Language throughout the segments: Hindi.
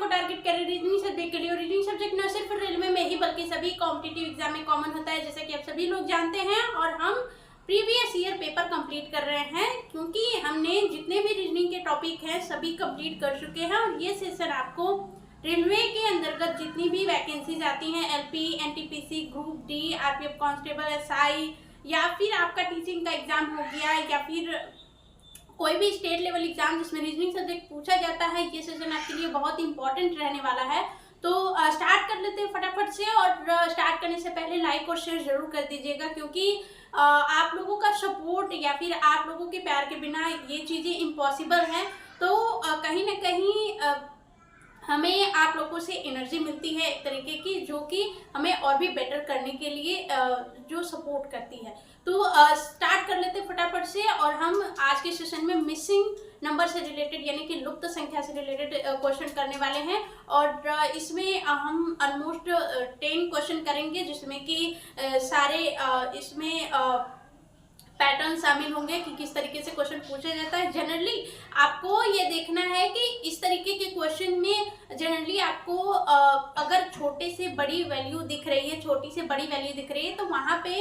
को टारगेट कर रहे हैं रीजनिंग सब्जेक्ट के लिए। और रीजनिंग सब्जेक्ट न सिर्फ रेलवे में ही बल्कि सभी कॉम्पिटिटिव एग्जाम में कॉमन होता है, जैसा कि आप सभी लोग जानते हैं। और हम प्रीवियस ईयर पेपर कंप्लीट कर रहे हैं, क्योंकि हमने जितने भी रीजनिंग के टॉपिक हैं सभी कंप्लीट कर चुके हैं। और ये सेशन आपको रेलवे के अंतर्गत जितनी भी वैकेंसीज आती हैं, LP, NTPC, group D, RPF constable, SI, या फिर आपका टीचिंग का एग्जाम हो गया, या फिर कोई भी स्टेट लेवल एग्जाम जिसमें रीजनिंग सब्जेक्ट पूछा जाता है, ये सेशन आपके लिए बहुत इंपॉर्टेंट रहने वाला है। तो स्टार्ट कर लेते हैं फटाफट से। और स्टार्ट करने से पहले लाइक और शेयर जरूर कर दीजिएगा, क्योंकि आप लोगों का सपोर्ट या फिर आप लोगों के प्यार के बिना ये चीज़ें इम्पॉसिबल हैं। तो कहीं ना कहीं हमें आप लोगों से एनर्जी मिलती है एक तरीके की, जो कि हमें और भी बेटर करने के लिए जो सपोर्ट करती है। तो स्टार्ट कर लेते हैं फटाफट से। और हम आज के सेशन में मिसिंग नंबर से रिलेटेड यानी कि लुप्त संख्या से रिलेटेड क्वेश्चन करने वाले हैं। और इसमें हम ऑलमोस्ट 10 क्वेश्चन करेंगे, जिसमें कि सारे इसमें पैटर्न शामिल होंगे कि किस तरीके से क्वेश्चन पूछा जाता है। जनरली आपको ये देखना है कि इस तरीके के क्वेश्चन में जनरली आपको अगर छोटे से बड़ी वैल्यू दिख रही है, छोटी से बड़ी वैल्यू दिख रही है, तो वहाँ पे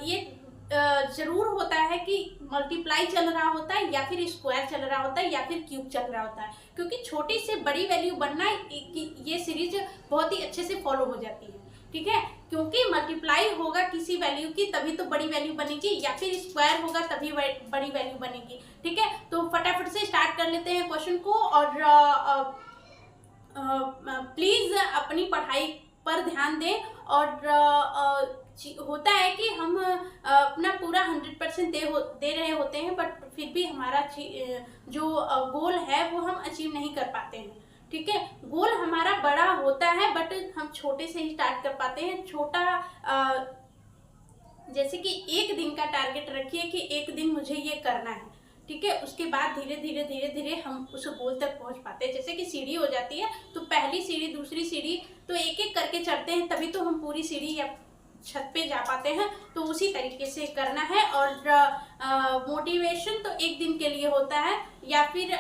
ये जरूर होता है कि मल्टीप्लाई चल रहा होता है, या फिर स्क्वायर चल रहा होता है, या फिर क्यूब चल रहा होता है। क्योंकि छोटी से बड़ी वैल्यू बनना ये सीरीज बहुत ही अच्छे से फॉलो हो जाती है, ठीक है। क्योंकि मल्टीप्लाई होगा किसी वैल्यू की तभी तो बड़ी वैल्यू बनेगी, या फिर स्क्वायर होगा तभी बड़ी वैल्यू बनेगी, ठीक है। तो फटाफट से स्टार्ट कर लेते हैं क्वेश्चन को। और प्लीज अपनी पढ़ाई पर ध्यान दें। और होता है कि हम अपना पूरा 100% दे रहे होते हैं, बट फिर भी हमारा जो गोल है वो हम अचीव नहीं कर पाते हैं, ठीक है। गोल हमारा बड़ा होता है, बट हम छोटे से ही स्टार्ट कर पाते हैं। छोटा जैसे कि एक दिन का टारगेट रखिए कि एक दिन मुझे ये करना है, ठीक है। उसके बाद धीरे धीरे धीरे धीरे हम उस गोल तक पहुंच पाते हैं। जैसे कि सीढ़ी हो जाती है, तो पहली सीढ़ी, दूसरी सीढ़ी, तो एक एक करके चढ़ते हैं, तभी तो हम पूरी सीढ़ी या छत पे जा पाते हैं। तो उसी तरीके से करना है। और मोटिवेशन तो एक दिन के लिए होता है, या फिर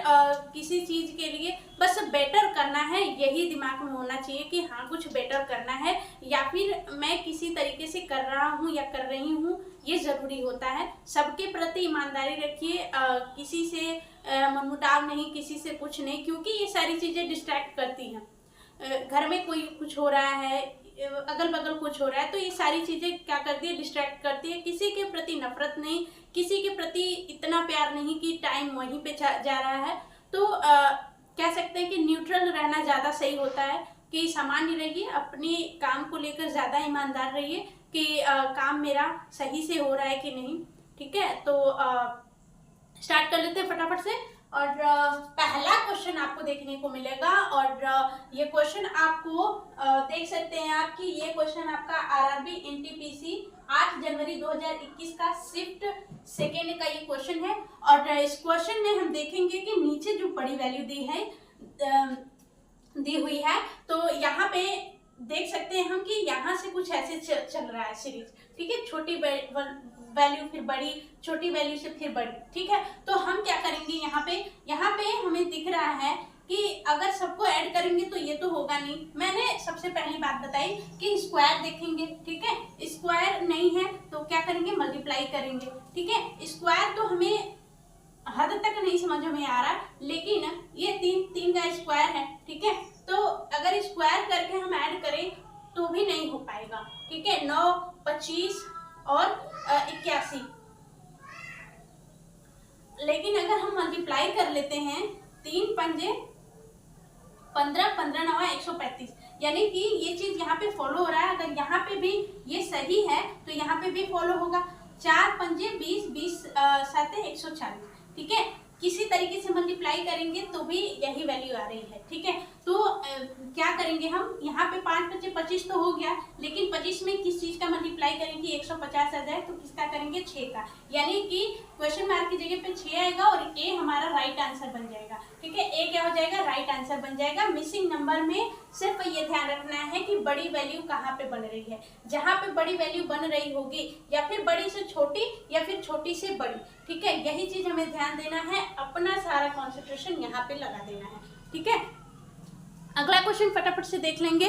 किसी चीज़ के लिए बस बेटर करना है, यही दिमाग में होना चाहिए कि हाँ कुछ बेटर करना है, या फिर मैं किसी तरीके से कर रहा हूँ या कर रही हूँ, ये ज़रूरी होता है। सबके प्रति ईमानदारी रखिए, किसी से मनमुटाव नहीं, किसी से कुछ नहीं, क्योंकि ये सारी चीज़ें डिस्ट्रैक्ट करती हैं। घर में कोई कुछ हो रहा है, अगल बगल कुछ हो रहा है, तो ये सारी चीज़ें क्या करती है, डिस्ट्रैक्ट करती है। किसी के प्रति नफरत नहीं, किसी के प्रति इतना प्यार नहीं कि टाइम वहीं पे जा रहा है। तो कह सकते हैं कि न्यूट्रल रहना ज़्यादा सही होता है, कि सामान्य रहिए, अपने काम को लेकर ज़्यादा ईमानदार रहिए कि काम मेरा सही से हो रहा है कि नहीं, ठीक है। तो स्टार्ट कर लेते हैं फटाफट से। और पहला क्वेश्चन आपको देखने को मिलेगा। और ये क्वेश्चन आपको देख सकते हैं आप कि ये क्वेश्चन आपका आरआरबी एनटीपीसी 8 जनवरी 2021 का शिफ्ट सेकेंड का ये क्वेश्चन है। और इस क्वेश्चन में हम देखेंगे कि नीचे जो बड़ी वैल्यू दी हुई है, तो यहाँ पे देख सकते हैं हम कि यहाँ से कुछ ऐसे चल रहा है सीरीज, ठीक है। छोटी वैल्यू फिर बड़ी, छोटी वैल्यू से फिर बड़ी, ठीक है। तो हम क्या करेंगे, यहाँ पे हमें दिख रहा है कि अगर सबको ऐड करेंगे तो ये तो होगा नहीं। मैंने सबसे पहली बात बताई कि स्क्वायर देखेंगे, ठीक है। स्क्वायर नहीं है तो क्या करेंगे, मल्टीप्लाई करेंगे, ठीक है। स्क्वायर तो हमें हद तक नहीं समझ में आ रहा, लेकिन ये तीन का स्क्वायर है, ठीक है। तो अगर स्क्वायर करके हम ऐड करें तो भी नहीं हो पाएगा, ठीक है। 9, 25 और 81। लेकिन अगर हम मल्टीप्लाई कर लेते हैं, 3 पंजे 15, 15 9 135, यानी कि ये चीज यहाँ पे फॉलो हो रहा है। अगर यहाँ पे भी ये सही है तो यहाँ पे भी फॉलो होगा। 4 पंजे 20, 20 7 140, ठीक है। किसी तरीके से मल्टीप्लाई करेंगे तो भी यही वैल्यू आ रही है, ठीक है। तो क्या करेंगे हम, यहाँ पे 5 5 25 तो हो गया, लेकिन 25 में किस चीज का मल्टीप्लाई करेंगे, 150 आ जाए तो किसका करेंगे, 6 का। यानी कि क्वेश्चन मार्क की जगह पे 6 आएगा और ए हमारा राइट आंसर बन जाएगा, ठीक है। ए क्या हो जाएगा, राइट आंसर बन जाएगा। मिसिंग नंबर में सिर्फ ये ध्यान रखना है कि बड़ी वैल्यू कहाँ पे बन रही है। जहाँ पे बड़ी वैल्यू बन रही होगी, या फिर बड़ी से छोटी या फिर छोटी से बड़ी, ठीक है, यही चीज हमें ध्यान देना है। अपना सारा कॉन्सेंट्रेशन यहाँ पे लगा देना है, ठीक है। अगला क्वेश्चन फटाफट से देख लेंगे।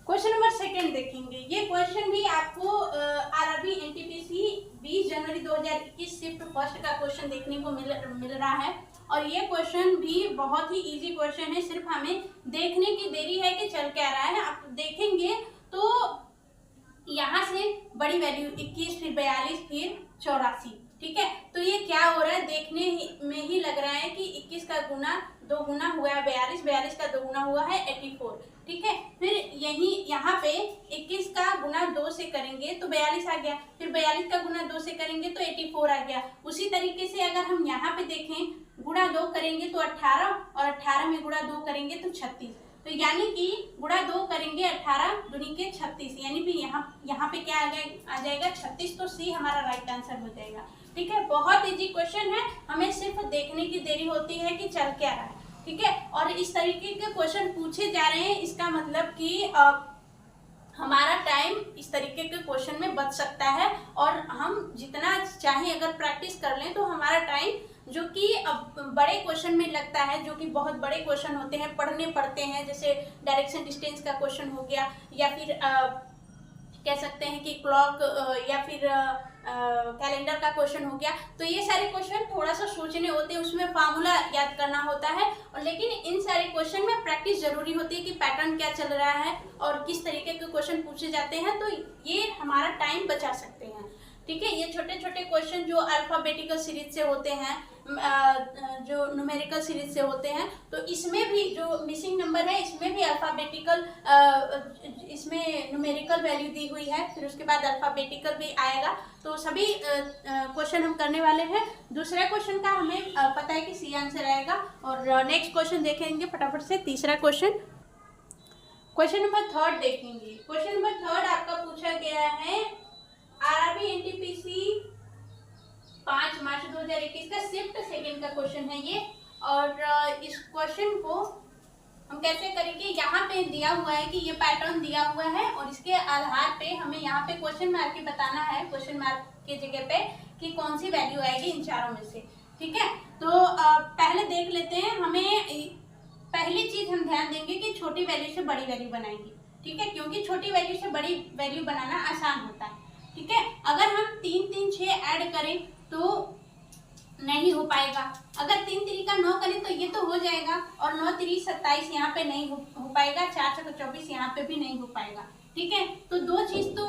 क्वेश्चन नंबर सेकंड देखेंगे। ये क्वेश्चन भी आपको आरआरबी एनटीपीसी 20 जनवरी 2021 शिफ्ट फर्स्ट का क्वेश्चन देखने को मिल रहा है और ये क्वेश्चन भी बहुत ही इजी क्वेश्चन है, सिर्फ हमें देखने की देरी है कि चल क्या रहा है। आप देखेंगे तो यहाँ से बड़ी वैल्यू 21, फिर 42, फिर 84, ठीक है। तो ये क्या हो रहा है देखने में ही लग रहा है कि 21 का गुना 2 गुना हुआ है 42, 42 का 2 गुना हुआ है 84, ठीक है। फिर यहाँ पे 21 का गुना 2 से करेंगे तो 42 आ गया, फिर 42 का गुना 2 से करेंगे तो 84 आ गया। उसी तरीके से अगर हम यहाँ पे देखें गुणा 2 करेंगे तो 18 और 18 में गुणा 2 करेंगे तो 36, तो यानी कि गुणा 2 करेंगे 18 दूनी के 36, यानी फिर यहाँ पे क्या आ जाएगा 36, तो सी हमारा राइट आंसर हो जाएगा, ठीक है। बहुत इजी क्वेश्चन है, हमें सिर्फ देखने की देरी होती है कि चल क्या रहा है, ठीक है। और इस तरीके के क्वेश्चन पूछे जा रहे हैं, इसका मतलब कि हमारा टाइम इस तरीके के क्वेश्चन में बच सकता है और हम जितना चाहे अगर प्रैक्टिस कर लें तो हमारा टाइम जो कि बड़े क्वेश्चन में लगता है, जो कि बहुत बड़े क्वेश्चन होते हैं, पढ़ने पड़ते हैं, जैसे डायरेक्शन डिस्टेंस का क्वेश्चन हो गया या फिर कह सकते हैं कि क्लॉक या फिर कैलेंडर का क्वेश्चन हो गया, तो ये सारे क्वेश्चन थोड़ा सा सोचने होते हैं, उसमें फार्मूला याद करना होता है। और लेकिन इन सारे क्वेश्चन में प्रैक्टिस जरूरी होती है कि पैटर्न क्या चल रहा है और किस तरीके के क्वेश्चन पूछे जाते हैं, तो ये हमारा टाइम बचा सकते हैं, ठीक है। ये छोटे छोटे क्वेश्चन जो अल्फाबेटिकल सीरीज से होते हैं, जो न्यूमेरिकल सीरीज से होते हैं, तो इसमें भी जो मिसिंग नंबर है इसमें भी अल्फाबेटिकल, इसमें न्यूमेरिकल वैल्यू दी हुई है, फिर उसके बाद अल्फाबेटिकल भी आएगा, तो सभी क्वेश्चन हम करने वाले हैं। दूसरा क्वेश्चन का हमें पता है कि सी आंसर आएगा। और नेक्स्ट क्वेश्चन देखेंगे फटाफट से, तीसरा क्वेश्चन, क्वेश्चन नंबर थर्ड देखेंगे। क्वेश्चन नंबर थर्ड आपका पूछा गया है आरआरबी एनटीपीसी 5 मार्च 2021 का शिफ्ट सेकंड का क्वेश्चन है ये। और इस क्वेश्चन को हम कैसे करेंगे, यहाँ पे दिया हुआ है कि ये पैटर्न दिया हुआ है और इसके आधार पे हमें यहाँ पे क्वेश्चन मार्क के बताना है, क्वेश्चन मार्क के जगह पे कि कौन सी वैल्यू आएगी इन चारों में से, ठीक है। तो पहले देख लेते हैं, हमें पहली चीज हम ध्यान देंगे कि छोटी वैल्यू से बड़ी वैल्यू बनाएंगे, ठीक है, क्योंकि छोटी वैल्यू से बड़ी वैल्यू बनाना आसान होता है, ठीक है। अगर हम 3 3 6 ऐड करें तो नहीं हो पाएगा, अगर 3 3 का 9 करें तो ये तो हो जाएगा, और 9 3 27 यहाँ पे नहीं हो पाएगा, 4 4 24 यहाँ पे भी नहीं हो पाएगा, ठीक है। तो दो चीज तो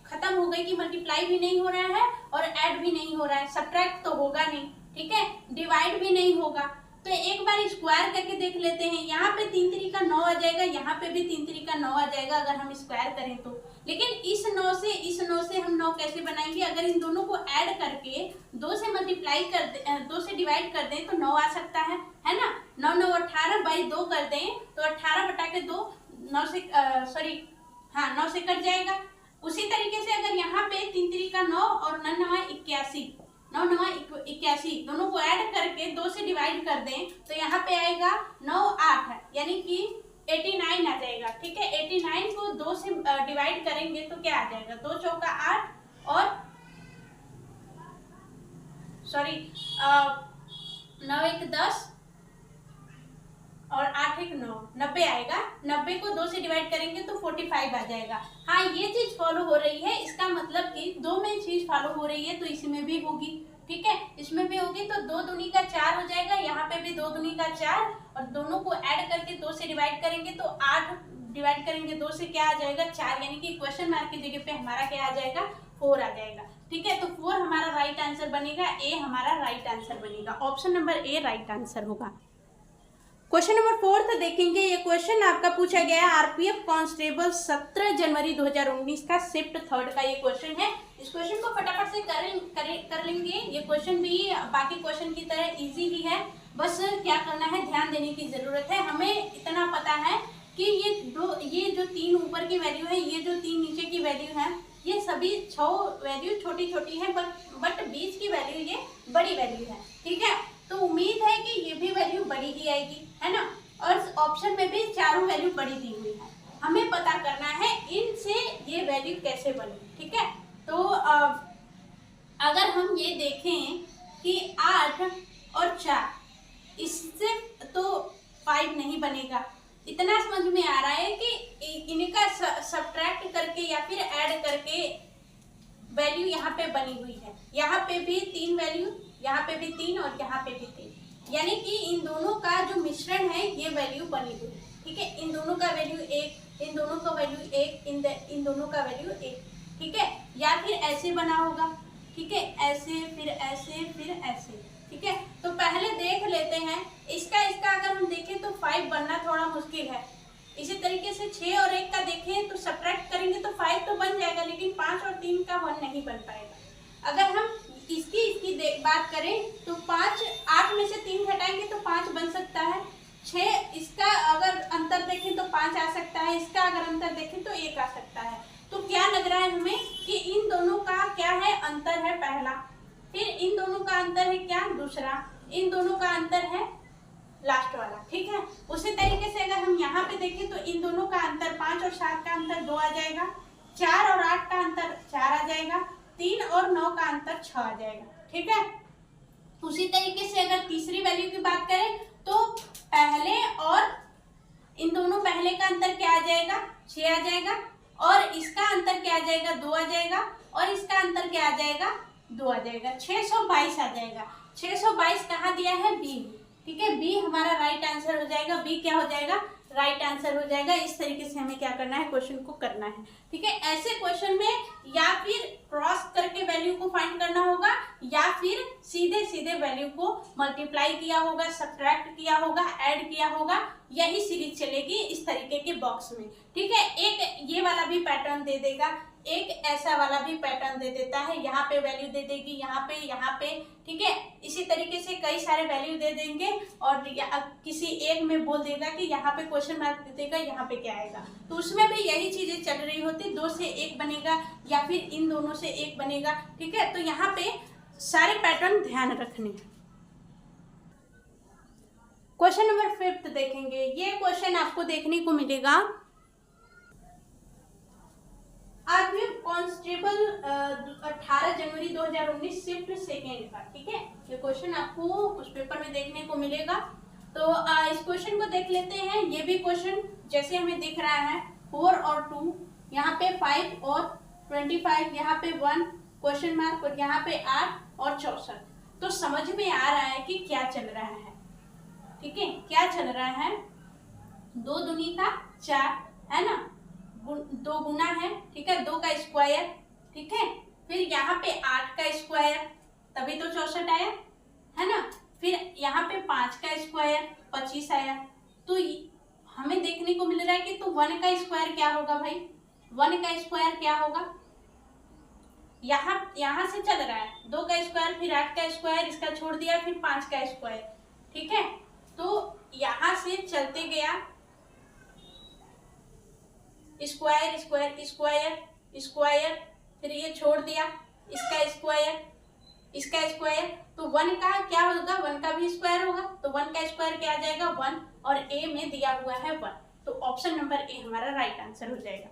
खत्म हो गई कि मल्टीप्लाई भी नहीं हो रहा है और ऐड भी नहीं हो रहा है, सब्ट्रैक्ट तो होगा नहीं, ठीक है, डिवाइड भी नहीं होगा। तो एक बार स्क्वायर करके देख लेते हैं, यहाँ पे 3 3 का 9 आ जाएगा, यहाँ पे भी 3 3 का 9 आ जाएगा अगर हम स्क्वायर करें तो। लेकिन इस 9 से हम 9 कैसे बनाएंगे, अगर इन दोनों को ऐड करके 2 से मल्टीप्लाई कर दें, 2 से डिवाइड कर दें तो 9 आ सकता है ना। 9 9 18 बाई 2 कर दें तो 18 बटा के 2 9 से 9 से कट जाएगा। उसी तरीके से अगर यहाँ पे 3 3 का 9 और 9 9 81, 9 9 81 दोनों को ऐड करके 2 से डिवाइड कर दें तो यहाँ पे आएगा 9 8, यानी कि 89 आ जाएगा, ठीक है। 89 को 2 से डिवाइड करेंगे तो क्या आ जाएगा, 2 चौका 8 और 9 1 10 और 8 1 9, 90 आएगा। 90 को 2 से डिवाइड करेंगे तो 45 आ जाएगा। हाँ, ये चीज फॉलो हो रही है, इसका मतलब कि 2 में चीज फॉलो हो रही है तो इसमें भी होगी, ठीक है, इसमें भी होगी। तो 2 दूनी का 4 हो जाएगा, यहाँ पे भी 2 दूनी का 4, और दोनों को ऐड करके 2 से डिवाइड करेंगे तो 8 डिवाइड करेंगे 2 से क्या आ जाएगा 4, यानी कि क्वेश्चन मार्क की जगह पे हमारा क्या आ जाएगा 4 आ जाएगा, ठीक है। तो 4 हमारा राइट आंसर बनेगा, ए हमारा राइट आंसर बनेगा, option number A right answer होगा। क्वेश्चन नंबर 4 देखेंगे। ये क्वेश्चन आपका पूछा गया है आरपीएफ कांस्टेबल 17 जनवरी 2019 का शिफ्ट थर्ड का ये क्वेश्चन है। इस क्वेश्चन को फटाफट से कर लेंगे। ये क्वेश्चन भी बाकी क्वेश्चन की तरह इजी ही है, बस क्या करना है ध्यान देने की जरूरत है। हमें इतना पता है कि ये जो 3 ऊपर की वैल्यू है, ये जो 3 नीचे की वैल्यू है, ये सभी 6 वैल्यू छोटी छोटी है, बट बीच की वैल्यू ये बड़ी वैल्यू है, ठीक है। तो उम्मीद है कि ये भी वैल्यू बड़ी ही आएगी, है ना। और ऑप्शन में भी चारों वैल्यू बड़ी दी हुई है, हमें पता करना है इनसे ये वैल्यू कैसे बनी, ठीक है। तो अगर हम ये देखें कि 8 और 4, इससे तो 5 नहीं बनेगा। इतना समझ में आ रहा है कि इनका सब्ट्रैक्ट करके या फिर ऐड करके वैल्यू यहाँ पे बनी हुई है। यहाँ पे भी 3 वैल्यू, यहाँ पे भी 3 और यहाँ पे भी 3, यानी कि इन दोनों का जो मिश्रण है ये वैल्यू बनी हुई है। ठीक है, इन दोनों का वैल्यू 1, इन दोनों का वैल्यू 1, इन दोनों का वैल्यू 1। ठीक है, या फिर ऐसे बना होगा। ठीक है, ऐसे फिर ऐसे फिर ऐसे। ठीक है, तो पहले देख लेते हैं इसका अगर हम देखें तो 5 बनना थोड़ा मुश्किल है। इसी तरीके से 6 और 1 का देखें तो सब्ट्रैक्ट करेंगे तो 5 तो बन जाएगा, लेकिन 5 और 3 का 1 नहीं बन पाएगा। अगर हम इसकी बात करें तो 5, 8 में से 3 घटाएंगे तो 5 बन सकता है। 6, इसका अगर अंतर देखें तो 5 आ सकता है, इसका अगर अंतर देखें तो 1 आ सकता है। तो क्या लग रहा है हमें कि इन दोनों का क्या है, अंतर है पहला, फिर इन दोनों का अंतर है क्या, दूसरा, इन दोनों का अंतर है लास्ट वाला। ठीक है, उसी तरीके से अगर हम यहाँ पे देखें तो इन दोनों का अंतर 5 और 7 का अंतर 2 आ जाएगा, 4 और 8 का अंतर 4 आ जाएगा, 3 और 9 का अंतर 6 आ जाएगा। ठीक है, उसी तरीके से अगर तीसरी वैल्यू की बात करें तो पहले और इन दोनों पहले का अंतर क्या आ जाएगा, 6 आ जाएगा, और इसका अंतर क्या आ जाएगा, 2 आ जाएगा, और इसका अंतर क्या आ जाएगा, 2 आ जाएगा, 622 आ जाएगा। 622 कहाँ दिया है, बी। ठीक है, बी हमारा राइट आंसर हो जाएगा। बी क्या हो जाएगा, राइट आंसर हो जाएगा। इस तरीके से हमें क्या करना है, क्वेश्चन को करना है। ठीक है, ऐसे क्वेश्चन में या फिर क्रॉस करके वैल्यू को फाइंड करना होगा, या फिर सीधे सीधे वैल्यू को मल्टीप्लाई किया होगा, सब्ट्रैक्ट किया होगा, ऐड किया होगा। यही सीरीज चलेगी इस तरीके के बॉक्स में। ठीक है, एक ये वाला भी पैटर्न दे देगा, एक ऐसा वाला भी पैटर्न दे देता है, यहाँ पे वैल्यू दे देगी, यहाँ पे। ठीक है, इसी तरीके से कई सारे वैल्यू दे देंगे और किसी एक में बोल देगा कि यहाँ पे क्वेश्चन मार्क दे देगा, यहाँ पे क्या आएगा। तो उसमें भी यही चीजें चल रही होती, 2 से 1 बनेगा या फिर इन दोनों से 1 बनेगा। ठीक है, तो यहाँ पे सारे पैटर्न ध्यान रखने हैं। क्वेश्चन नंबर 5 देखेंगे। ये क्वेश्चन आपको देखने को मिलेगा आर्मी कांस्टेबल 18 जनवरी 2019 शिफ्ट सेकेंड का। ठीक है, ये क्वेश्चन आपको उस पेपर में देखने को मिलेगा। तो इस क्वेश्चन को देख लेते हैं। ये भी क्वेश्चन जैसे हमें दिख रहा है 4 और 2, यहाँ पे 5 और 25, यहाँ पे 1 क्वेश्चन मार्क, और यहाँ पे 8 और 64। तो समझ में आ रहा है कि क्या चल रहा है। ठीक है, क्या चल रहा है, 2 दूनी का 4 है ना, 2 गुना है। ठीक है, 2 का स्क्वायर। ठीक है, फिर यहाँ पे 8 का स्क्वायर, तभी तो 64 आया है ना। फिर यहाँ पे 5 का स्क्वायर 25 आया। तो हमें देखने को मिल रहा है कि तो 1 का स्क्वायर क्या होगा भाई, 1 का स्क्वायर क्या होगा, यहाँ से चल रहा है 2 का स्क्वायर, फिर 8 का स्क्वायर, इसका छोड़ दिया, फिर 5 का स्क्वायर। ठीक है, तो यहाँ से चलते गया स्क्वायर स्क्वायर स्क्वायर स्क्वायर, फिर ये छोड़ दिया, इसका स्क्वायर, इसका स्क्वायर। तो 1 का क्या होगा, 1 का भी स्क्वायर होगा। तो 1 का स्क्वायर क्या आ जाएगा, 1, और ए में दिया हुआ है 1। तो ऑप्शन नंबर ए हमारा राइट आंसर हो जाएगा।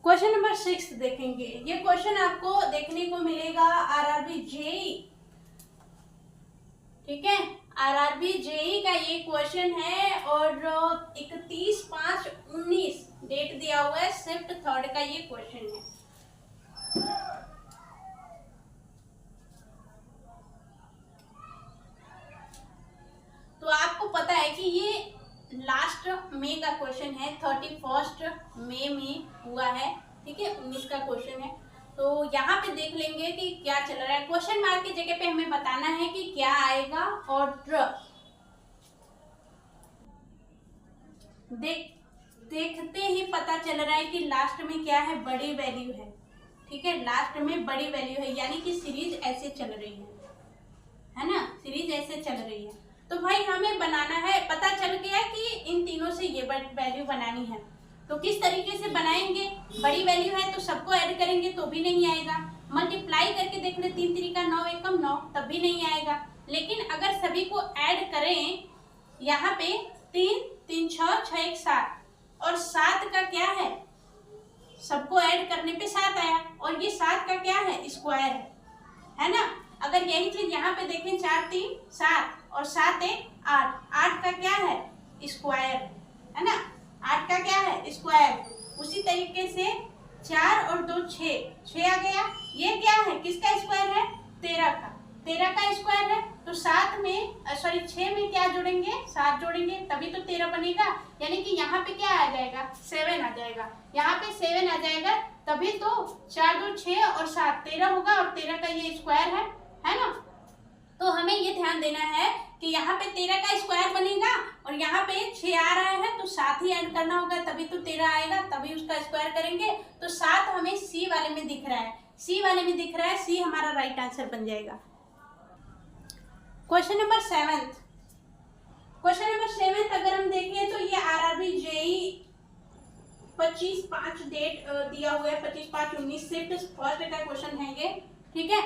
क्वेश्चन नंबर 6 देखेंगे। ये क्वेश्चन आपको देखने को मिलेगा आरआरबी जेई। ठीक है, आरआरबी जेई का ये क्वेश्चन है और 31/5/19 डेट दिया हुआ है, शिफ्ट 3rd का ये क्वेश्चन है। तो आपको पता है कि ये लास्ट मई का क्वेश्चन है, 31 मई में हुआ है। ठीक है, 19 का क्वेश्चन है। तो यहाँ पे देख लेंगे कि क्या चल रहा है। क्वेश्चन मार्क की जगह पे हमें बताना है कि क्या आएगा, और देखते ही पता चल रहा है कि लास्ट में क्या है, बड़ी वैल्यू है। ठीक है, लास्ट में बड़ी वैल्यू है, यानी कि सीरीज ऐसे चल रही है ना, सीरीज ऐसे चल रही है। तो भाई हमें बनाना है, पता चल गया कि इन तीनों से ये वैल्यू बनानी है। तो किस तरीके से बनाएंगे, बड़ी वैल्यू है तो सबको ऐड करेंगे तो भी नहीं आएगा, मल्टीप्लाई करके देख ले, 3 3 का 9, 1 कम 9, तब भी नहीं आएगा। लेकिन अगर सभी को ऐड करें, यहाँ पे 3 3 6 6 1 7, और 7 का क्या है, सबको ऐड करने पे 7 आया, और ये 7 का क्या है, स्क्वायर है ना। अगर यही चीज यहाँ पे देखें 4 3 7, और 7 1 8, 8 का क्या है स्क्वायर है ना, 8 का क्या है स्क्वायर। उसी तरीके से 4 और 2 6, 6 आ गया। ये क्या है किसका स्क्वायर है 13 का, 13 का स्क्वायर है। तो 7 में 6 में क्या जोड़ेंगे 7 जोड़ेंगे तभी तो 13 बनेगा, यानी कि यहाँ पे क्या आ जाएगा 7 आ जाएगा, यहाँ पे 7 आ जाएगा तभी तो 4 2 6 और 7 13 होगा और 13 का ये स्क्वायर है ना। तो हमें ये ध्यान देना है कि यहाँ पे 13 का स्क्वायर बनेगा और यहाँ पे 6 आ रहा है तो 7 ही ऐड करना होगा तभी तो 13 आएगा, तभी उसका स्क्वायर करेंगे। तो 7 हमें सी वाले में दिख रहा है, सी वाले में दिख रहा है, सी हमारा राइट आंसर बन जाएगा। क्वेश्चन नंबर 7, क्वेश्चन नंबर 7 अगर हम देखें तो ये आरआरबी जेई 25/5 डेट दिया हुआ है, 25/5/19 शिफ्ट फर्स्ट का क्वेश्चन है ये, ठीक है।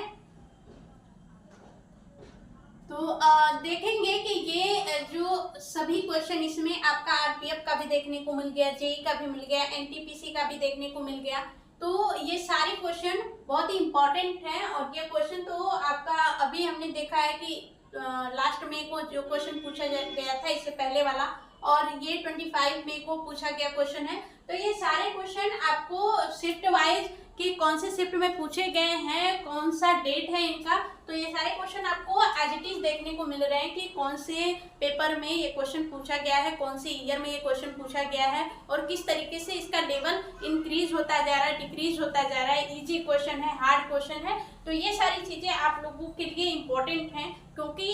तो देखेंगे कि ये जो सभी क्वेश्चन इसमें आपका आरपीएफ का भी देखने को मिल गया, जेई का भी मिल गया, एनटीपीसी का भी देखने को मिल गया। तो ये सारे क्वेश्चन बहुत ही इंपॉर्टेंट हैं और ये क्वेश्चन तो आपका अभी हमने देखा है कि लास्ट में को जो क्वेश्चन पूछा गया था इससे पहले वाला, और ये 25 मई को पूछा गया क्वेश्चन है। तो ये सारे क्वेश्चन आपको शिफ्ट वाइज कि कौन से शिफ्ट में पूछे गए हैं, कौन सा डेट है इनका, तो ये सारे क्वेश्चन आपको एज इट इज देखने को मिल रहे हैं कि कौन से पेपर में ये क्वेश्चन पूछा गया है, कौन से ईयर में ये क्वेश्चन पूछा गया है और किस तरीके से इसका लेवल इंक्रीज होता जा रहा है, डिक्रीज होता जा रहा है, इजी क्वेश्चन है, हार्ड क्वेश्चन है। तो ये सारी चीजें आप लोगों के लिए इम्पोर्टेंट हैं क्योंकि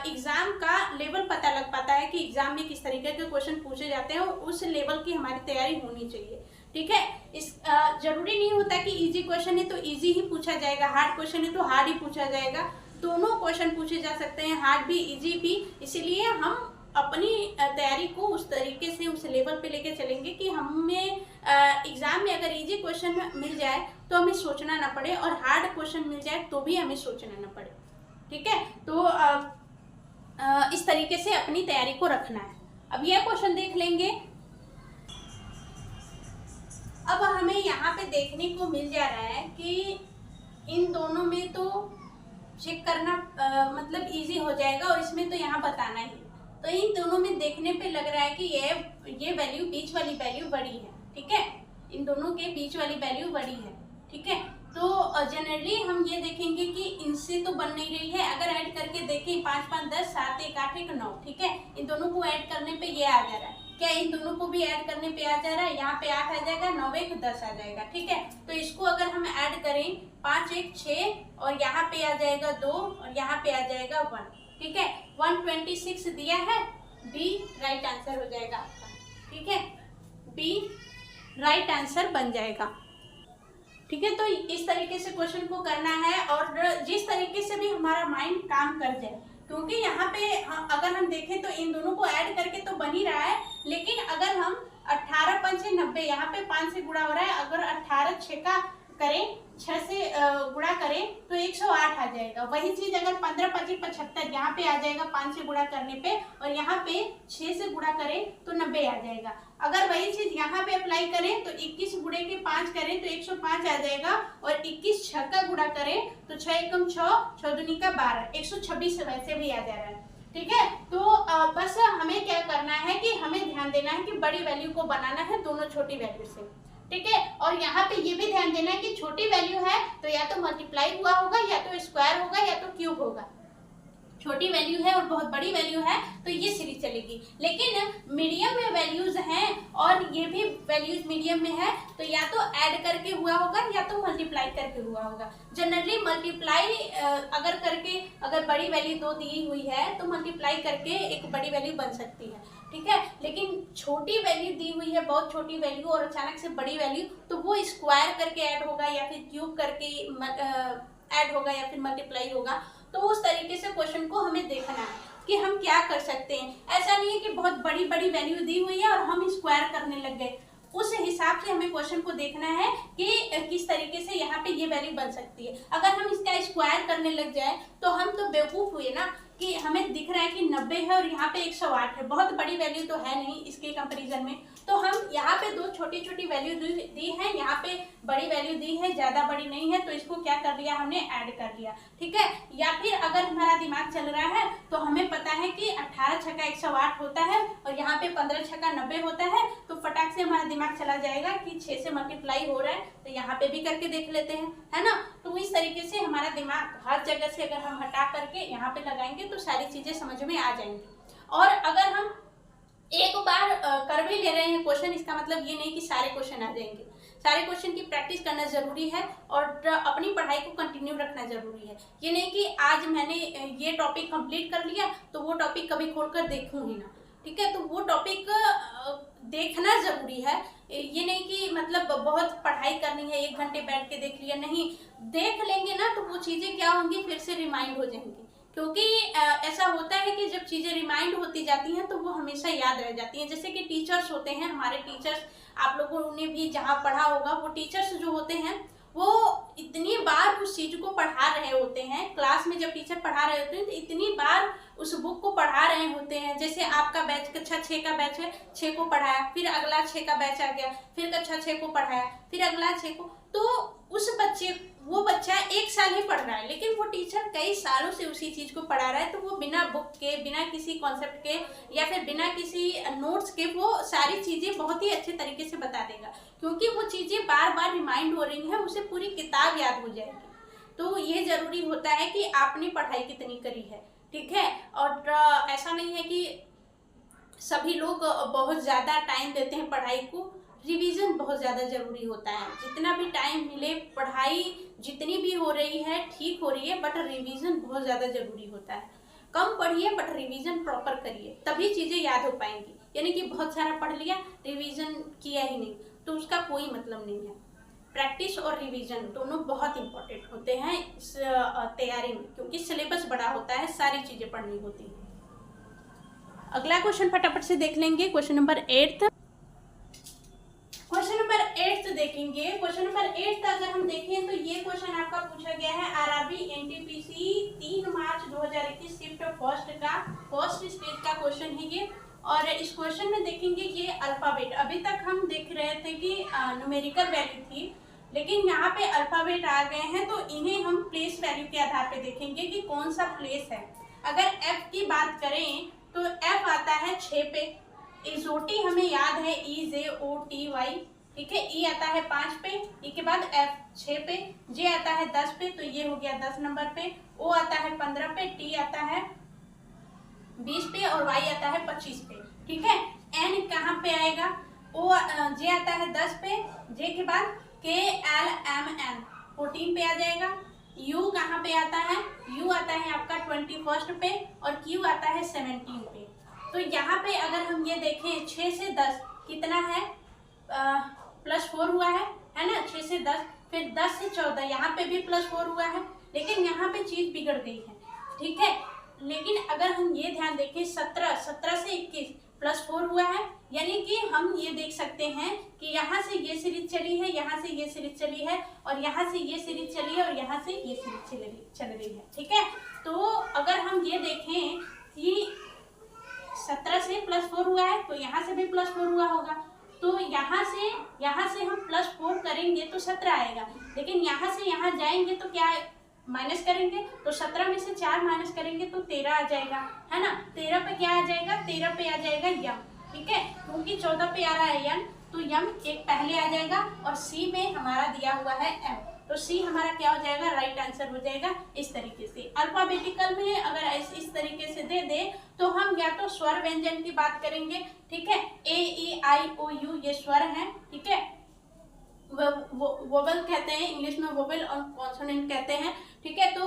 एग्जाम का लेवल पता लग पाता है कि एग्जाम में किस तरीके के क्वेश्चन पूछे जाते हैं और उस लेवल की हमारी तैयारी होनी चाहिए, ठीक है। इस जरूरी नहीं होता कि इजी क्वेश्चन है तो इजी ही पूछा जाएगा, हार्ड क्वेश्चन है तो हार्ड ही पूछा जाएगा, दोनों क्वेश्चन पूछे जा सकते हैं, हार्ड भी इजी भी। इसीलिए हम अपनी तैयारी को उस तरीके से उस लेवल पे लेके चलेंगे कि हमें एग्जाम में अगर इजी क्वेश्चन मिल जाए तो हमें सोचना ना पड़े और हार्ड क्वेश्चन मिल जाए तो भी हमें सोचना ना पड़े, ठीक है। तो इस तरीके से अपनी तैयारी को रखना है। अब यह क्वेश्चन देख लेंगे। अब हमें यहाँ पे देखने को मिल जा रहा है कि इन दोनों में तो चेक करना मतलब इजी हो जाएगा और इसमें तो यहाँ बताना ही, तो इन दोनों में देखने पे लग रहा है कि ये वैल्यू बीच वाली वैल्यू बड़ी है, ठीक है, इन दोनों के बीच वाली वैल्यू बड़ी है, ठीक है। तो जनरली हम ये देखेंगे कि इनसे तो बन नहीं रही है, अगर ऐड करके देखें 5 5 10 7 1 8 1 9, ठीक है, इन दोनों को ऐड करने पे ये आ जा रहा है, क्या इन दोनों को भी ऐड करने पे आ जा रहा है, यहाँ पे 8 आ जाएगा, 9 1 10 आ जाएगा, ठीक है। तो इसको अगर हम ऐड करें 5 1 6 और यहाँ पे आ जाएगा 2 और यहाँ पे आ जाएगा 1, ठीक है, 126 दिया है, बी राइट आंसर हो जाएगा आपका, ठीक है, बी राइट आंसर बन जाएगा, ठीक है। तो इस तरीके से क्वेश्चन को करना है और जिस तरीके से भी हमारा माइंड काम कर जाए, क्योंकि यहाँ पे अगर हम देखें तो इन दोनों को ऐड करके तो बन ही रहा है, लेकिन अगर हम 18 5 से 90, यहाँ पे 5 से गुणा हो रहा है, अगर 18 6 का करें, 6 से गुणा करें तो 108 आ जाएगा। वही चीज अगर 15 25 75 यहाँ पे आ जाएगा 5 से गुणा करने पे, और यहाँ पे 6 से गुणा करें तो 90 आ जाएगा। अगर वही चीज यहाँ पे अप्लाई करें तो 21 गुणे के 5 करें तो 105 आ जाएगा, और 21 6 का गुणा करें तो 6 एकम 6 6 दूनी का 12, 126 वैसे भी आ जा रहा है, ठीक है। तो बस हमें क्या करना है कि हमें ध्यान देना है कि बड़ी वैल्यू को बनाना है दोनों छोटी वैल्यू से, ठीक है। और यहाँ पे ये भी ध्यान देना है कि छोटी वैल्यू है तो या तो मल्टीप्लाई हुआ होगा या तो स्क्वायर होगा या तो क्यूब होगा, छोटी वैल्यू है और बहुत बड़ी वैल्यू है तो ये सीरीज चलेगी, लेकिन मीडियम में वैल्यूज हैं और ये भी वैल्यूज मीडियम में है तो या तो ऐड करके हुआ होगा या तो मल्टीप्लाई करके हुआ होगा। जनरली मल्टीप्लाई अगर करके अगर बड़ी वैल्यू 2 दी हुई है तो मल्टीप्लाई करके एक बड़ी वैल्यू बन सकती है, ठीक है। लेकिन छोटी वैल्यू दी हुई है, बहुत छोटी वैल्यू और अचानक से बड़ी वैल्यू, तो वो स्क्वायर करके ऐड होगा या फिर क्यूब करके ऐड होगा या फिर मल्टीप्लाई होगा। तो उस तरीके से क्वेश्चन को हमें देखना है कि हम क्या कर सकते हैं। ऐसा नहीं है कि बहुत बड़ी बड़ी वैल्यू दी हुई है और हम स्क्वायर करने लग गए, उस हिसाब से हमें क्वेश्चन को देखना है कि किस तरीके से यहाँ पे ये वैल्यू बन सकती है। अगर हम इसका स्क्वायर करने लग जाए तो हम तो बेवकूफ हुए ना, कि हमें दिख रहा है कि 90 है और यहाँ पे 108 है, बहुत बड़ी वैल्यू तो है नहीं इसके कंपैरिजन में, तो हम यहाँ पे 2 छोटी छोटी वैल्यू दी है, यहाँ पे बड़ी वैल्यू दी है, ज़्यादा बड़ी नहीं है, तो इसको क्या कर लिया हमने, ऐड कर लिया, ठीक है। या फिर अगर हमारा दिमाग चल रहा है तो हमें पता है कि 18 छक्का 108 होता है और यहाँ पे 15 छक्का 90 होता है, तो फटाक से हमारा दिमाग चला जाएगा कि 6 से मल्टीप्लाई हो रहा है, तो यहाँ पे भी करके देख लेते हैं, है ना। तो इस तरीके से हमारा दिमाग हर जगह से अगर हम हटा करके यहाँ पे लगाएंगे तो सारी चीज़ें समझ में आ जाएंगी। और अगर हम एक बार कर भी ले रहे हैं क्वेश्चन, इसका मतलब ये नहीं कि सारे क्वेश्चन आ जाएंगे। सारे क्वेश्चन की प्रैक्टिस करना जरूरी है और अपनी पढ़ाई को कंटिन्यू रखना जरूरी है। ये नहीं कि आज मैंने ये टॉपिक कंप्लीट कर लिया तो वो टॉपिक कभी खोलकर देखूं ही ना, ठीक है। तो वो टॉपिक देखना जरूरी है। ये नहीं कि मतलब बहुत पढ़ाई करनी है 1 घंटे बैठ के देख लिया, नहीं, देख लेंगे ना तो वो चीज़ें क्या होंगी, फिर से रिमाइंड हो जाएंगी। क्योंकि ऐसा होता है कि जब चीज़ें रिमाइंड होती जाती हैं तो वो हमेशा याद रह जाती हैं। जैसे कि टीचर्स होते हैं, हमारे टीचर्स, आप लोगों ने भी जहाँ पढ़ा होगा, वो टीचर्स जो होते हैं वो इतनी बार उस चीज़ को पढ़ा रहे होते हैं, क्लास में जब टीचर पढ़ा रहे होते हैं तो इतनी बार उस बुक को पढ़ा रहे होते हैं। जैसे आपका बैच कक्षा 6 का बैच है, 6 को पढ़ाया, फिर अगला 6 का बैच आ गया, फिर कक्षा 6 को पढ़ाया, फिर अगला 6 को, तो उस वो बच्चा 1 साल ही पढ़ रहा है, लेकिन वो टीचर कई सालों से उसी चीज़ को पढ़ा रहा है, तो वो बिना बुक के, बिना किसी कॉन्सेप्ट के या फिर बिना किसी नोट्स के वो सारी चीज़ें बहुत ही अच्छे तरीके से बता देगा, क्योंकि वो चीज़ें बार बार रिमाइंड हो रही हैं, उसे पूरी किताब याद हो जाएगी। तो ये ज़रूरी होता है कि आपने पढ़ाई कितनी करी है, ठीक है। और ऐसा नहीं है कि सभी लोग बहुत ज़्यादा टाइम देते हैं पढ़ाई को, रिवीजन बहुत ज़्यादा ज़रूरी होता है। जितना भी टाइम मिले, पढ़ाई जितनी भी हो रही है ठीक हो रही है, बट रिवीजन बहुत ज़्यादा ज़रूरी होता है। कम पढ़िए बट रिवीजन प्रॉपर करिए, तभी चीज़ें याद हो पाएंगी। यानी कि बहुत सारा पढ़ लिया, रिवीजन किया ही नहीं, तो उसका कोई मतलब नहीं है। प्रैक्टिस और रिवीजन दोनों बहुत इंपॉर्टेंट होते हैं इस तैयारी में, क्योंकि सिलेबस बड़ा होता है, सारी चीज़ें पढ़नी होती हैं। अगला क्वेश्चन फटाफट से देख लेंगे, क्वेश्चन नंबर 8। क्वेश्चन नंबर 8 देखेंगे। क्वेश्चन नंबर 8 अगर हम देखें तो ये क्वेश्चन आपका पूछा गया है आरआरबी एनटीपीसी 3 मार्च 2021 शिफ्ट फर्स्ट का फर्स्ट स्टेज का क्वेश्चन है ये। और इस क्वेश्चन में देखेंगे ये अल्फाबेट, अभी तक हम देख रहे थे कि न्यूमेरिकल वैल्यू थी, लेकिन यहाँ पे अल्फाबेट आ गए हैं, तो इन्हें हम प्लेस वैल्यू के आधार पे देखेंगे कि कौन सा प्लेस है। अगर एफ की बात करें तो एफ आता है 6 पे, इजोटी हमें याद है EJOTY, ठीक है। ई आता है 5 पे, ई के बाद एफ 6 पे, जे आता है 10 पे, तो ये हो गया 10 नंबर पे, ओ आता है 15 पे, टी आता है 20 पे और वाई आता है 25 पे, ठीक है। एन कहाँ पे आएगा, ओ जे आता है 10 पे, जे के बाद KLMN 14 पे आ जाएगा। यू कहाँ पे आता है, यू आता है आपका 21 पे और क्यू आता है 17 पे। तो यहाँ पे अगर हम ये देखें 6 से 10 कितना है, +4 हुआ है ना, 6 से 10, फिर 10 से 14 यहाँ पे भी +4 हुआ है, लेकिन यहाँ पे चीज़ बिगड़ गई है, ठीक है। लेकिन अगर हम ये ध्यान देखें 17 से 21 +4 हुआ है, यानी कि हम ये देख सकते हैं कि यहाँ से ये सीरीज चली है, यहाँ से ये सीरीज चली है, और यहाँ से ये सीरीज चली है, और यहाँ से ये सीरीज चल रही है, ठीक है। तो अगर हम ये देखें कि 17 से +4 हुआ है, तो यहाँ से भी +4 हुआ होगा, तो यहाँ से हम +4 करेंगे तो 17 आएगा, लेकिन यहाँ से यहाँ जाएंगे तो क्या माइनस करेंगे, तो 17 में से 4 माइनस करेंगे तो 13 आ जाएगा, है ना। 13 पे क्या आ जाएगा, 13 पे आ जाएगा यम, ठीक है, क्योंकि 14 पे आ रहा है यम, तो यम एक पहले आ जाएगा, और सी में हमारा दिया हुआ है एम, तो सी हमारा क्या हो जाएगा, राइट आंसर हो जाएगा। इस तरीके से अल्फाबेटिकल में अगर इस तरीके से दे दे तो हम या तो स्वर व्यंजन की बात करेंगे, ठीक है, AEIOU ये स्वर हैं, ठीक है, वोवेल कहते हैं इंग्लिश में, वोवेल और कॉन्सोनेंट कहते हैं, ठीक है। तो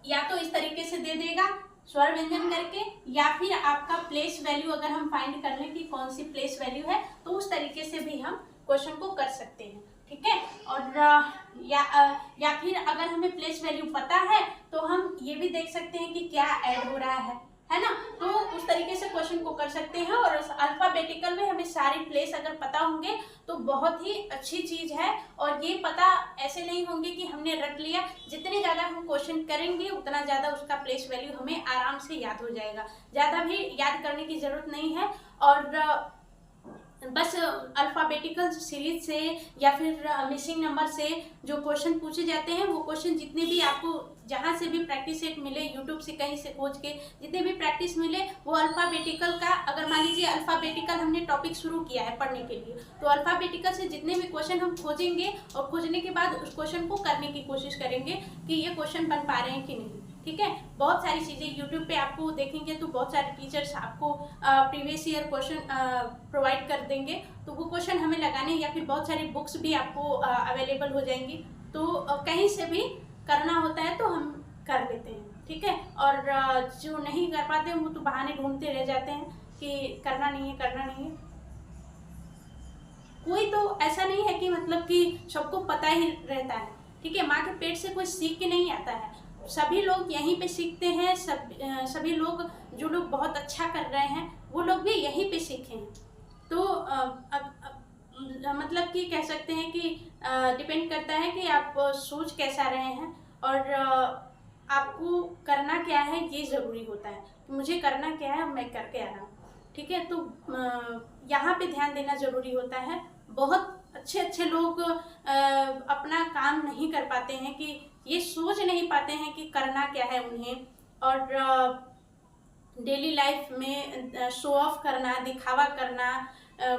या तो इस तरीके से दे देगा स्वर व्यंजन करके, या फिर आपका प्लेस वैल्यू अगर हम फाइंड कर लें कि कौन सी प्लेस वैल्यू है, तो उस तरीके से भी हम क्वेश्चन को कर सकते हैं, ठीक है। और या फिर अगर हमें प्लेस वैल्यू पता है तो हम ये भी देख सकते हैं कि क्या ऐड हो रहा है ना, तो उस तरीके से क्वेश्चन को कर सकते हैं। और अल्फाबेटिकल में हमें सारी प्लेस अगर पता होंगे तो बहुत ही अच्छी चीज़ है, और ये पता ऐसे नहीं होंगे कि हमने रट लिया, जितने ज़्यादा हम क्वेश्चन करेंगे उतना ज़्यादा उसका प्लेस वैल्यू हमें आराम से याद हो जाएगा, ज़्यादा भी याद करने की ज़रूरत नहीं है। और बस अल्फ़ाबेटिकल सीरीज से या फिर मिसिंग नंबर से जो क्वेश्चन पूछे जाते हैं, वो क्वेश्चन जितने भी आपको जहाँ से भी प्रैक्टिस सेट मिले, यूट्यूब से कहीं से खोज के जितने भी प्रैक्टिस मिले, वो अल्फ़ाबेटिकल का, अगर मान लीजिए अल्फ़ाबेटिकल हमने टॉपिक शुरू किया है पढ़ने के लिए, तो अल्फ़ाबेटिकल से जितने भी क्वेश्चन हम खोजेंगे और खोजने के बाद उस क्वेश्चन को करने की कोशिश करेंगे कि ये क्वेश्चन बन पा रहे हैं कि नहीं। ठीक है, बहुत सारी चीज़ें यूट्यूब पे आपको देखेंगे तो बहुत सारे टीचर्स आपको प्रीवियस ईयर क्वेश्चन प्रोवाइड कर देंगे, तो वो क्वेश्चन हमें लगाने, या फिर बहुत सारी बुक्स भी आपको अवेलेबल हो जाएंगी, तो कहीं से भी करना होता है तो हम कर लेते हैं। ठीक है, और जो नहीं कर पाते वो तो बहाने ढूंढते रह जाते हैं कि करना नहीं है, करना नहीं है। कोई तो ऐसा नहीं है कि मतलब कि सबको पता ही रहता है। ठीक है, माँ के पेट से कोई सीख के नहीं आता है, सभी लोग यहीं पे सीखते हैं। सभी लोग, जो लोग बहुत अच्छा कर रहे हैं वो लोग भी यहीं पे सीखे हैं। तो मतलब कि कह सकते हैं कि डिपेंड करता है कि आप सोच कैसा रहे हैं और आपको करना क्या है, ये ज़रूरी होता है। मुझे करना क्या है, मैं करके आ रहा हूँ। ठीक है, तो यहाँ पे ध्यान देना ज़रूरी होता है। बहुत अच्छे अच्छे लोग अपना काम नहीं कर पाते हैं, कि ये सोच नहीं पाते हैं कि करना क्या है उन्हें, और डेली लाइफ में शो ऑफ करना, दिखावा करना,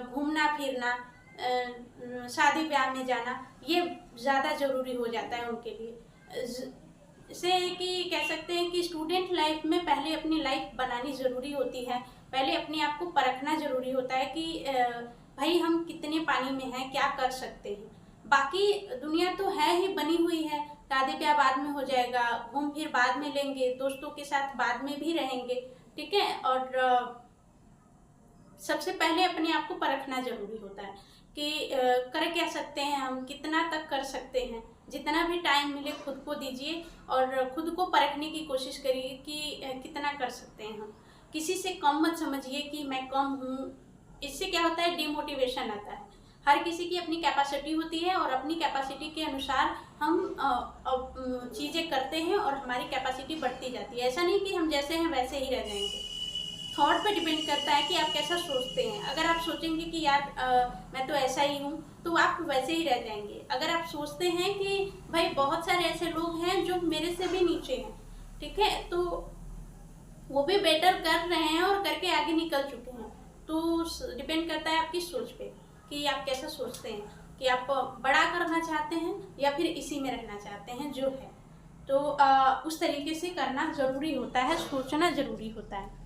घूमना फिरना, शादी ब्याह में जाना, ये ज़्यादा ज़रूरी हो जाता है उनके लिए। जैसे कि कह सकते हैं कि स्टूडेंट लाइफ में पहले अपनी लाइफ बनानी ज़रूरी होती है, पहले अपने आप को परखना ज़रूरी होता है कि भाई हम कितने पानी में हैं, क्या कर सकते हैं। बाकी दुनिया तो है ही बनी हुई है, शादी ब्याह बाद में हो जाएगा, घूम फिर बाद में लेंगे, दोस्तों के साथ बाद में भी रहेंगे। ठीक है, और सबसे पहले अपने आप को परखना जरूरी होता है कि कर क्या सकते हैं, हम कितना तक कर सकते हैं। जितना भी टाइम मिले खुद को दीजिए और खुद को परखने की कोशिश करिए कि कितना कर सकते हैं हम। किसी से कम मत समझिए कि मैं कम हूँ, इससे क्या होता है, डिमोटिवेशन आता है। हर किसी की अपनी कैपेसिटी होती है और अपनी कैपेसिटी के अनुसार हम चीज़ें करते हैं और हमारी कैपेसिटी बढ़ती जाती है। ऐसा नहीं कि हम जैसे हैं वैसे ही रह जाएंगे। थॉट पे डिपेंड करता है कि आप कैसा सोचते हैं। अगर आप सोचेंगे कि यार मैं तो ऐसा ही हूँ, तो आप वैसे ही रह जाएंगे। अगर आप सोचते हैं कि भाई बहुत सारे ऐसे लोग हैं जो मेरे से भी नीचे हैं, ठीक है, तो वो भी बेटर कर रहे हैं और करके आगे निकल चुके हैं, तो डिपेंड करता है आपकी सोच पे कि आप कैसा सोचते हैं, कि आप बड़ा करना चाहते हैं या फिर इसी में रहना चाहते हैं जो है। तो उस तरीके से करना ज़रूरी होता है, सोचना ज़रूरी होता है।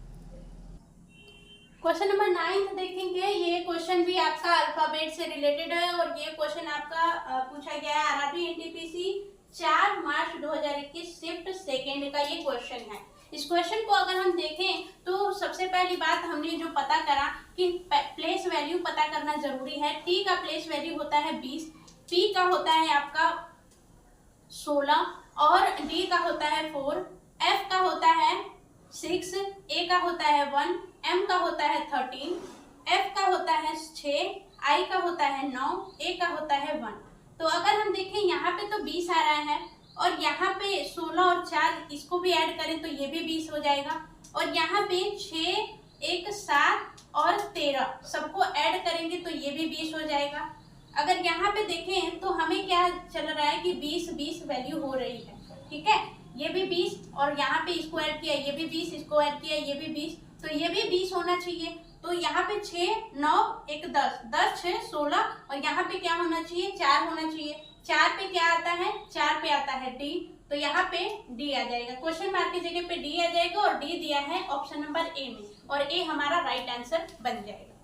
क्वेश्चन नंबर 9 देखेंगे। ये क्वेश्चन भी आपका अल्फाबेट से रिलेटेड है और ये क्वेश्चन आपका पूछा गया है आरआरबी एनटीपीसी 4 मार्च 2021 शिफ्ट सेकेंड का ये क्वेश्चन है। इस क्वेश्चन को अगर हम देखें तो सबसे पहली बात हमने जो पता करा कि प्लेस वैल्यू पता करना जरूरी है। टी का प्लेस वैल्यू होता है 20, पी का होता है आपका 16 और डी का होता है 4, एफ का होता है 6, ए का होता है 1, एम का होता है 13, एफ का होता है 6, आई का होता है 9, ए का होता है 1। तो अगर हम देखें यहाँ पे तो 20 आ रहा है और यहाँ पे 16 और 4 इसको भी ऐड करें तो ये भी 20 हो जाएगा, और यहाँ पे 6, 1, 7 और 13 सबको ऐड करेंगे तो ये भी 20 हो जाएगा। अगर यहाँ पे देखें तो हमें क्या चल रहा है कि 20 वैल्यू हो रही है। ठीक है, ये भी 20 और यहाँ पे इसको ऐड किया, ये भी 20, इसको ऐड किया, ये भी 20, तो ये भी 20 होना चाहिए। तो यहाँ पे 6, 9, 1, 10, 10, 6, 16 और यहाँ पे क्या होना चाहिए, 4 होना चाहिए। 4 पे क्या आता है, 4 पे आता है डी, तो यहाँ पे डी आ जाएगा। क्वेश्चन मार्क की जगह पे डी आ जाएगा और डी दिया है ऑप्शन नंबर ए में, और ए हमारा राइट आंसर बन जाएगा।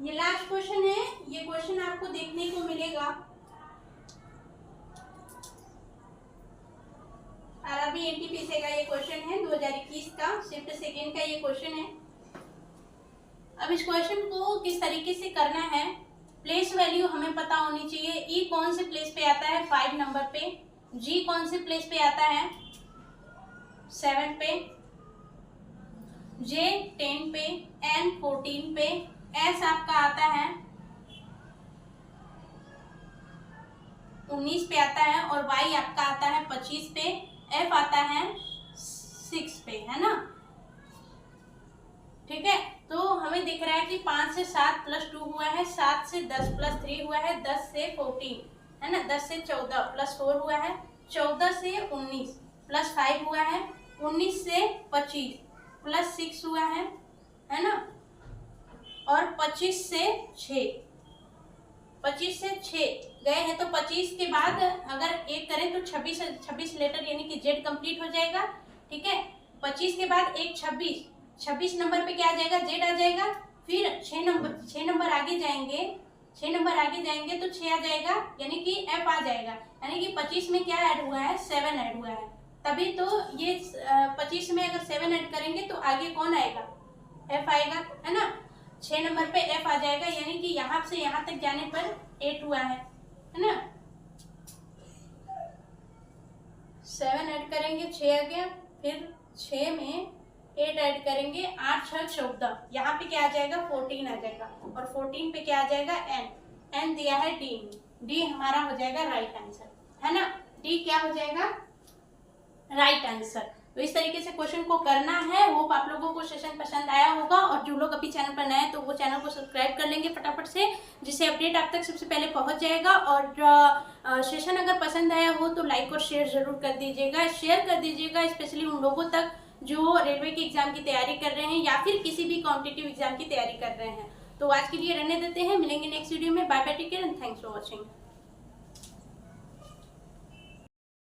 ये लास्ट क्वेश्चन है, ये क्वेश्चन आपको देखने को मिलेगा आरआरबी एनटीपीसी का। ये क्वेश्चन है 2021 का शिफ्ट सेकेंड का ये क्वेश्चन है। अब इस क्वेश्चन को किस तरीके से करना है, प्लेस वैल्यू हमें पता होनी चाहिए। ई कौन से प्लेस पे आता है, 5 नंबर पे, जी कौन से प्लेस पे आता है, 7 पे, जे 10 पे, एन 14 पे, एस आपका आता है 19 पे आता है, और वाई आपका आता है 25 पे, एफ आता है 6 पे, है ना। ठीक है, तो हमें दिख रहा है कि 5 से 7 प्लस 2 हुआ है, 7 से 10 प्लस 3 हुआ है, 10 से 14 है ना, 10 से 14 प्लस 4 हुआ है, 14 से 19 प्लस 5 हुआ है, 19 से 25 प्लस 6 हुआ है ना, और 25 से 6 गए हैं। तो 25 के बाद अगर एक करें तो 26 लेटर यानी कि जेड कंप्लीट हो जाएगा। ठीक है, 25 के बाद एक 26 नंबर पे क्या आ जाएगा, जेड आ जाएगा। फिर 6 नंबर आगे जाएंगे, 6 नंबर आगे जाएंगे तो 6 आ जाएगा यानी कि एफ आ जाएगा। यानी कि 25 में क्या ऐड हुआ है, 7 ऐड हुआ है। तभी तो ये 25 में अगर 7 ऐड करेंगे तो आगे कौन आएगा, एफ आएगा, है ना। 6 नंबर पे एफ आ जाएगा यानी कि यहाँ से यहाँ तक जाने पर 8 हुआ है ना। 7 ऐड करेंगे 6 आ गया, फिर 6 में 8 ऐड करेंगे, 8 6 14, यहाँ पे क्या आ जाएगा 14 आ जाएगा, और 14 पे क्या आ जाएगा एन दिया है डी हमारा हो जाएगा राइट आंसर, है ना। डी क्या हो जाएगा, राइट आंसर। तो इस तरीके से क्वेश्चन को करना है। होप आप लोगों को सेशन पसंद आया होगा, और जो लोग अभी चैनल पर नए हैं तो वो चैनल को सब्सक्राइब कर लेंगे फटाफट से, जिससे अपडेट आप तक सबसे पहले पहुंच जाएगा। और सेशन अगर पसंद आया हो तो लाइक और शेयर जरूर कर दीजिएगा, शेयर कर दीजिएगा स्पेशली उन लोगों तक जो रेलवे के एग्जाम की तैयारी कर रहे हैं या फिर किसी भी कॉम्पिटिटिव एग्जाम की तैयारी कर रहे हैं। तो आज के लिए रहने देते हैं, मिलेंगे नेक्स्ट वीडियो में। Bye bye, take care and thanks for watching.